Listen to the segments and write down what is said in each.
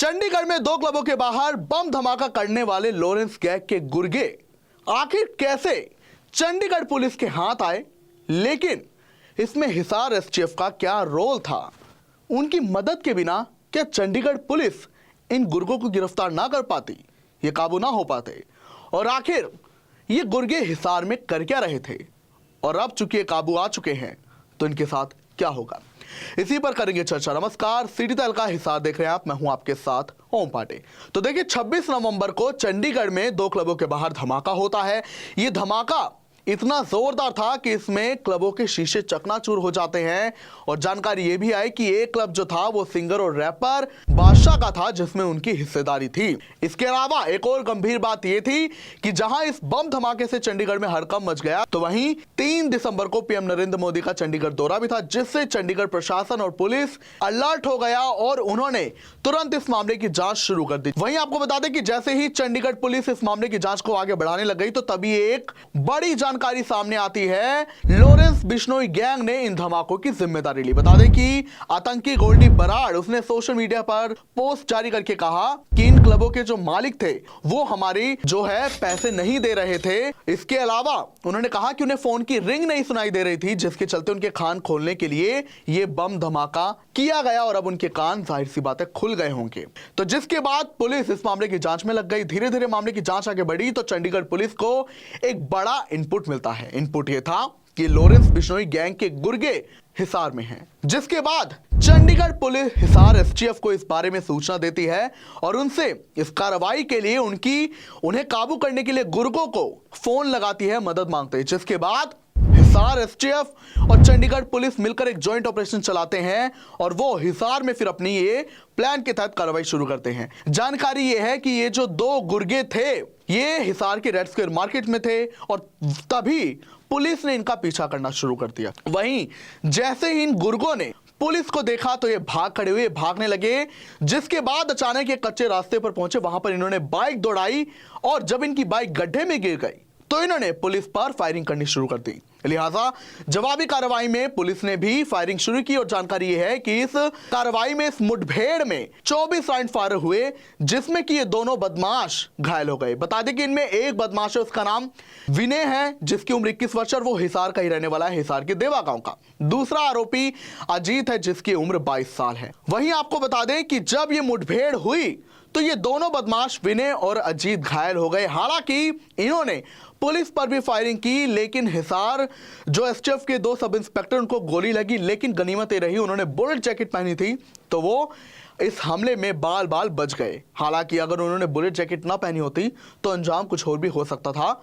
चंडीगढ़ में दो क्लबों के बाहर बम धमाका करने वाले लॉरेंस गैंग के गुर्गे आखिर कैसे चंडीगढ़ पुलिस के हाथ आए, लेकिन इसमें हिसार एसटीएफ का क्या रोल था? उनकी मदद के बिना क्या चंडीगढ़ पुलिस इन गुर्गों को गिरफ्तार ना कर पाती, ये काबू ना हो पाते? और आखिर ये गुर्गे हिसार में कर क्या रहे थे? और अब चूंकि ये काबू आ चुके हैं तो इनके साथ क्या होगा, इसी पर करेंगे चर्चा। नमस्कार, सिटी तहलका हिसार देख रहे हैं आप, मैं हूं आपके साथ ओम पांडे। तो देखिए, 26 नवंबर को चंडीगढ़ में दो क्लबों के बाहर धमाका होता है। ये धमाका इतना जोरदार था कि इसमें क्लबों के शीशे चकनाचूर हो जाते हैं। और जानकारी यह भी आई कि एक क्लब जो था वो सिंगर और रैपर बादशाह का था, जिसमें उनकी हिस्सेदारी थी। इसके अलावा एक और गंभीर बात यह थी कि जहां इस बम धमाके से चंडीगढ़ में हड़कंप मच गया, तो वहीं 3 दिसंबर को पीएम नरेंद्र मोदी का चंडीगढ़ दौरा भी था, जिससे चंडीगढ़ प्रशासन और पुलिस अलर्ट हो गया और उन्होंने तुरंत इस मामले की जांच शुरू कर दी। वहीं आपको बता दें कि जैसे ही चंडीगढ़ पुलिस इस मामले की जांच को आगे बढ़ाने लग गई, तो तभी एक बड़ी जानकारी सामने आती है। लॉरेंस बिश्नोई गैंग ने इन धमाकों की जिम्मेदारी ली। बता दें कि आतंकी गोल्डी बराड़, उसने सोशल मीडिया पर पोस्ट जारी करके कहा कि इन क्लबों के जो मालिक थे वो हमारी जो है पैसे नहीं दे रहे थे। इसके अलावा उन्होंने कहा कि उन्हें फोन की रिंग नहीं सुनाई दे रही थी, जिसके चलते उनके कान खोलने के लिए ये बम धमाका किया गया और अब उनके कान जाहिर सी बात है खुल गए होंगे। तो जिसके बाद पुलिस इस मामले की जांच में लग गई। धीरे धीरे मामले की जांच आगे बढ़ी तो चंडीगढ़ पुलिस को एक बड़ा इनपुट मिलता है। इनपुट यह था कि लॉरेंस बिश्नोई गैंग के गुर्गे हिसार में हैं। जिसके बाद चंडीगढ़ पुलिस हिसार एसटीएफ को इस बारे में सूचना देती है और उनसे इस कार्रवाई के लिए उन्हें काबू करने के लिए गुर्गों को फोन लगाती है, मदद मांगते हैं। जिसके बाद हिसार एसटीएफ और चंडीगढ़ पुलिस मिलकर एक जॉइंट ऑपरेशन चलाते हैं और वो हिसार में फिर अपनी ये प्लान के तहत कार्रवाई शुरू करते हैं। जानकारी ये है कि ये जो दो गुर्गे थे ये हिसार के रेड स्क्वायर मार्केट में थे और तभी पुलिस ने इनका पीछा करना शुरू कर दिया। वहीं जैसे ही इन गुर्गों ने पुलिस को देखा तो ये भागने लगे। जिसके बाद अचानक ये कच्चे रास्ते पर पहुंचे, वहां पर इन्होंने बाइक दौड़ाई और जब इनकी बाइक गड्ढे में गिर गई तो इन्होंने पुलिस पर फायरिंग करनी शुरू कर दी। लिहाजा जवाबी कार्रवाई में पुलिस ने भी फायरिंग शुरू की और जानकारी यह है कि इस कार्रवाई में, इस मुठभेड़ में 24 राउंड फायर हुए, जिसमें कि ये दोनों बदमाश घायल हो गए। बता दें कि इनमें एक बदमाश है, उसका नाम विनय है, जिसकी उम्र 21 वर्ष और वो हिसार का ही रहने वाला है, हिसार के देवा गांव का। दूसरा आरोपी अजीत है, जिसकी उम्र 22 साल है। वहीं आपको बता दें कि जब ये मुठभेड़ हुई तो ये दोनों बदमाश विनय और अजीत घायल हो गए। हालांकि इन्होंने पुलिस पर भी फायरिंग की, लेकिन हिसार जो एसटीएफ के 2 सब इंस्पेक्टर, उनको गोली लगी, लेकिन गनीमत ये रही उन्होंने बुलेट जैकेट पहनी थी तो वो इस हमले में बाल बाल बच गए। हालांकि अगर उन्होंने बुलेट जैकेट ना पहनी होती तो अंजाम कुछ और भी हो सकता था।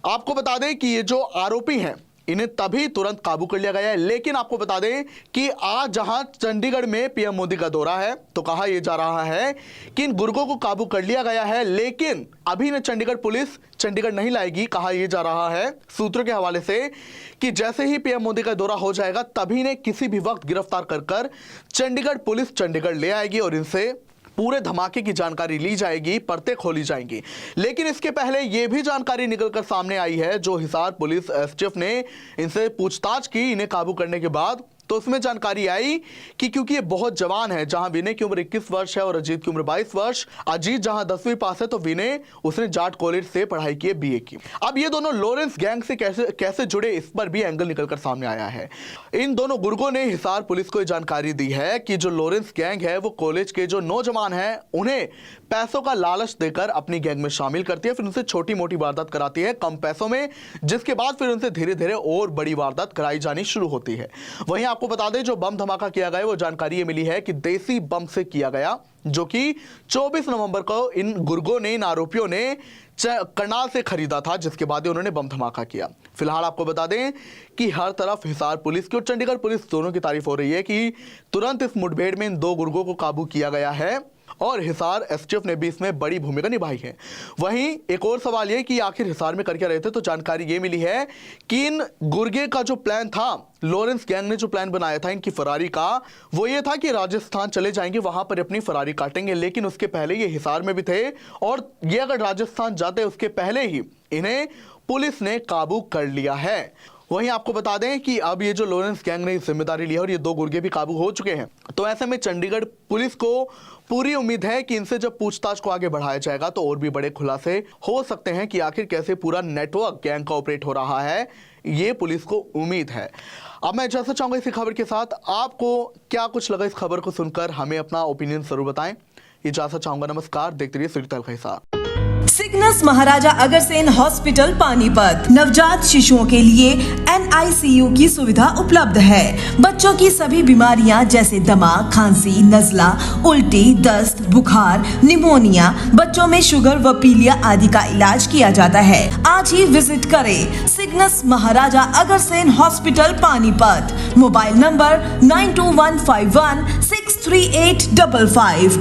आपको बता दें कि ये जो आरोपी हैं इन्हें तभी तुरंत काबू कर लिया गया है। लेकिन आपको बता दें कि आज जहां चंडीगढ़ में पीएम मोदी का दौरा है तो कहा यह जा रहा है कि इन गुर्गों को काबू कर लिया गया है, लेकिन अभी न चंडीगढ़ पुलिस चंडीगढ़ नहीं लाएगी। कहा यह जा रहा है सूत्रों के हवाले से कि जैसे ही पीएम मोदी का दौरा हो जाएगा तभी ने किसी भी वक्त गिरफ्तार कर चंडीगढ़ पुलिस चंडीगढ़ ले आएगी और इनसे पूरे धमाके की जानकारी ली जाएगी, परतें खोली जाएंगी। लेकिन इसके पहले यह भी जानकारी निकलकर सामने आई है, जो हिसार पुलिस एसटीएफ ने इनसे पूछताछ की इन्हें काबू करने के बाद, तो उसमें जानकारी आई कि क्योंकि ये बहुत जवान है, जहां विनय की उम्र 21 वर्ष है और अजीत की उम्र 22 वर्ष। अजीत जहां 10वीं पास है तो विनय उसने जाट कॉलेज से पढ़ाई की है, बीए की। अब ये दोनों लॉरेंस गैंग से कैसे जुड़े, इस पर भी एंगल निकलकर सामने आया है। इन दोनों गुर्गों ने हिसार पुलिस को जानकारी दी है कि जो लॉरेंस गैंग है वो कॉलेज के जो नौजवान है उन्हें पैसों का लालच देकर अपनी गैंग में शामिल करती है, फिर उनसे छोटी मोटी वारदात कराती है कम पैसों में, जिसके बाद फिर उनसे धीरे धीरे और बड़ी वारदात कराई जानी शुरू होती है। वहीं आपको बता दें जो बम धमाका किया गया वो जानकारी ये मिली है कि देसी बम से किया गया, जो कि 24 नवंबर को इन गुर्गों ने, इन आरोपियों ने करनाल से खरीदा था, जिसके बाद उन्होंने बम धमाका किया। फिलहाल आपको बता दें कि हर तरफ हिसार पुलिस की और चंडीगढ़ पुलिस दोनों की तारीफ हो रही है कि तुरंत इस मुठभेड़ में इन 2 गुर्गों को काबू किया गया है और हिसार एसटीएफ ने भी इसमें बड़ी भूमिका निभाई है। वहीं एक और सवाल यह कि आखिर हिसार में कर क्या रहे थे, तो जानकारी ये मिली है कि इन गुर्गे का जो प्लान था, लॉरेंस गैंग ने जो प्लान बनाया था इनकी फरारी का, वो ये था कि राजस्थान चले जाएंगे, वहां पर अपनी फरारी काटेंगे। लेकिन उसके पहले ये हिसार में भी थे और ये अगर राजस्थान जाते उसके पहले ही इन्हें पुलिस ने काबू कर लिया है। वहीं आपको बता दें कि अब ये जो लॉरेंस गैंग ने जिम्मेदारी ली है और ये 2 गुर्गे भी काबू हो चुके हैं, तो ऐसे में चंडीगढ़ पुलिस को पूरी उम्मीद है कि इनसे जब पूछताछ को आगे बढ़ाया जाएगा तो और भी बड़े खुलासे हो सकते हैं कि आखिर कैसे पूरा नेटवर्क गैंग का ऑपरेट हो रहा है, ये पुलिस को उम्मीद है। अब मैं जैसा चाहूंगा इसी खबर के साथ आपको क्या कुछ लगा इस खबर को सुनकर, हमें अपना ओपिनियन जरूर बताएं। ये जैसा चाहूंगा। नमस्कार, देखते रहिए सिटी तक हिसाब। सिग्नस महाराजा अग्रसेन हॉस्पिटल पानीपत नवजात शिशुओं के लिए NICU की सुविधा उपलब्ध है। बच्चों की सभी बीमारियां जैसे दमा, खांसी, नजला, उल्टी, दस्त, बुखार, निमोनिया, बच्चों में शुगर व पीलिया आदि का इलाज किया जाता है। आज ही विजिट करें Cygnus Maharaja Agrasen hospital Panipat. Mobile number 9215163855।